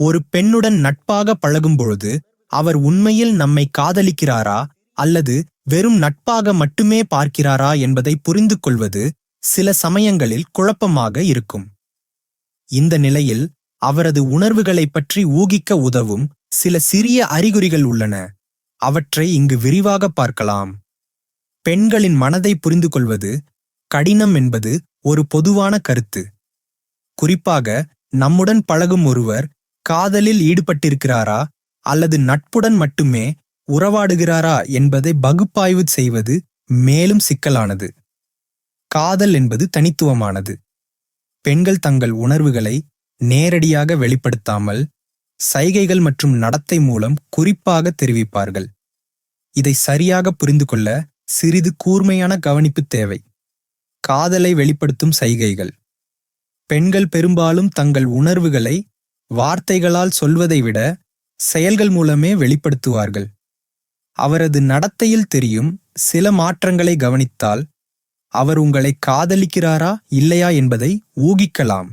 ஒரு பெண்ணுடன் நட்பாக பழகும்பொழுது அவர் உண்மையில் நம்மை காதலிக்கிறாரா அல்லது வெறும் நட்பாக மட்டுமே பார்க்கிறாரா என்பதை புரிந்து கொள்வது சில சமயங்களில் குழப்பமாக இருக்கும். இந்த நிலையில் அவரது உணர்வுகளைப் பற்றி ஊகிக்க உதவும் சில சிறிய அறிகுறிகள் உள்ளன. அவற்றை இங்கு விரிவாக பார்க்கலாம். பெண்களின் மனதை புரிந்து கொள்வது கடினம் என்பது ஒரு பொதுவான கருத்து. குறிப்பாக நம்முடன் பழகும் ஒருவர் காதலில் ஈடுபட்டிருக்கிறாரா அல்லது நட்புடன் மட்டுமே உறவாடுகிறாரா என்பதை பகுப்பாய்வு செய்வது மேலும் சிக்கலானது. காதல் என்பது தனித்துவமானது. பெண்கள் தங்கள் உணர்வுகளை நேரடியாக வெளிப்படுத்தாமல் சைகைகள் மற்றும் நடத்தை மூலம் குறிப்பாக தெரிவிப்பார்கள். இதை சரியாக புரிந்து கொள்ள சிறிது கூர்மையான கவனிப்பு தேவை. காதலை வெளிப்படுத்தும் சைகைகள். பெண்கள் பெரும்பாலும் தங்கள் உணர்வுகளை வார்த்தைகளால் சொல்வதை விட செயல்கள் மூலமே வெளிப்படுத்துவார்கள். அவரது நடத்தையில் தெரியும் சில மாற்றங்களை கவனித்தால் அவர் உங்களை காதலிக்கிறாரா இல்லையா என்பதை ஊகிக்கலாம்.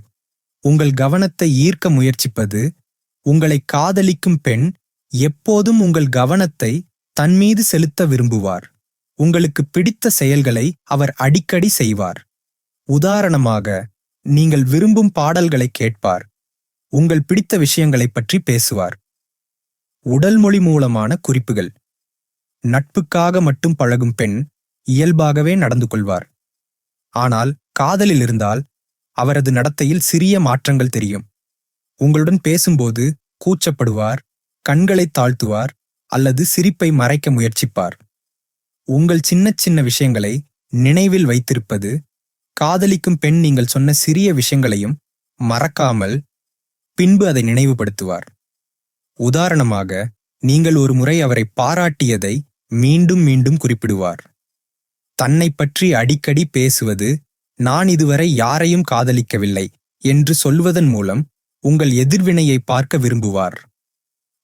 உங்கள் கவனத்தை ஈர்க்க முயற்சிப்பது. உங்களை காதலிக்கும் பெண் எப்போதும் உங்கள் கவனத்தை தன்மீது செலுத்த விரும்புவார். உங்களுக்கு பிடித்த செயல்களை அவர் அடிக்கடி செய்வார். உதாரணமாக, நீங்கள் விரும்பும் பாடல்களை கேட்பார். உங்கள் பிடித்த விஷயங்களைப் பற்றி பேசுவார். உடல் மொழி மூலமான குறிப்புகள். நட்புக்காக மட்டும் பழகும் பெண் இயல்பாகவே நடந்து கொள்வார். ஆனால் காதலில் இருந்தால் அவரது நடத்தையில் சிறிய மாற்றங்கள் தெரியும். உங்களுடன் பேசும்போது கூச்சப்படுவார், கண்களை தாழ்த்துவார் அல்லது சிரிப்பை மறைக்க முயற்சிப்பார். உங்கள் சின்ன சின்ன விஷயங்களை நினைவில் வைத்திருப்பது. காதலிக்கும் பெண் நீங்கள் சொன்ன சிறிய விஷயங்களையும் மறக்காமல் பின்பு அதை நினைவுபடுத்துவார். உதாரணமாக, நீங்கள் ஒரு முறை அவரை பாராட்டியதை மீண்டும் மீண்டும் குறிப்பிடுவார். தன்னை பற்றி அடிக்கடி பேசுவது. நான் இதுவரை யாரையும் காதலிக்கவில்லை என்று சொல்வதன் மூலம் உங்கள் எதிர்வினையை பார்க்க விரும்புவார்.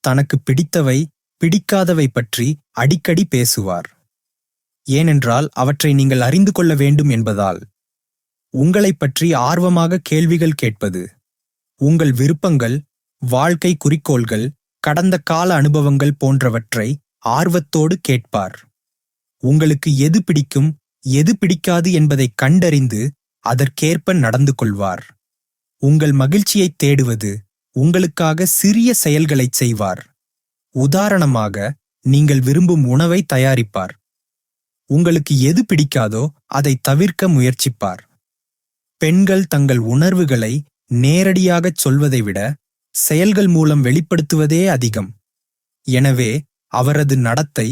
தனக்கு பிடித்தவை பிடிக்காதவை பற்றி அடிக்கடி பேசுவார். ஏனென்றால் அவற்றை நீங்கள் அறிந்து கொள்ள வேண்டும் என்பதால். உங்களைப் பற்றி ஆர்வமாக கேள்விகள் கேட்பது. உங்கள் விருப்பங்கள், வாழ்க்கை குறிக்கோள்கள், கடந்த கால அனுபவங்கள் போன்றவற்றை ஆர்வத்தோடு கேட்பார். உங்களுக்கு எது பிடிக்கும் எது பிடிக்காது என்பதை கண்டறிந்து அதற்கேற்ப நடந்து கொள்வார். உங்கள் மகிழ்ச்சியைத் தேடுவது. உங்களுக்காக சிறிய செயல்களைச் செய்வார். உதாரணமாக, நீங்கள் விரும்பும் உணவை தயாரிப்பார். உங்களுக்கு எது பிடிக்காதோ அதை தவிர்க்க முயற்சிப்பார். பெண்கள் தங்கள் உணர்வுகளை நேரடியாகச் சொல்வதை விட செயல்கள் மூலம் வெளிப்படுத்துவதே அதிகம். எனவே அவரது நடத்தை,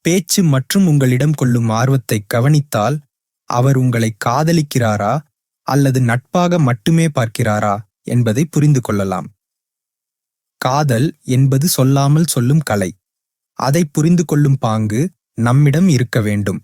பேச்சு மற்றும் உங்களிடம் கொள்ளும் ஆர்வத்தை கவனித்தால் அவர் உங்களை காதலிக்கிறாரா அல்லது நட்பாக மட்டுமே பார்க்கிறாரா என்பதை புரிந்து கொள்ளலாம். காதல் என்பது சொல்லாமல் சொல்லும் கலை. அதை புரிந்து கொள்ளும் பாங்கு நம்மிடம் இருக்க வேண்டும்.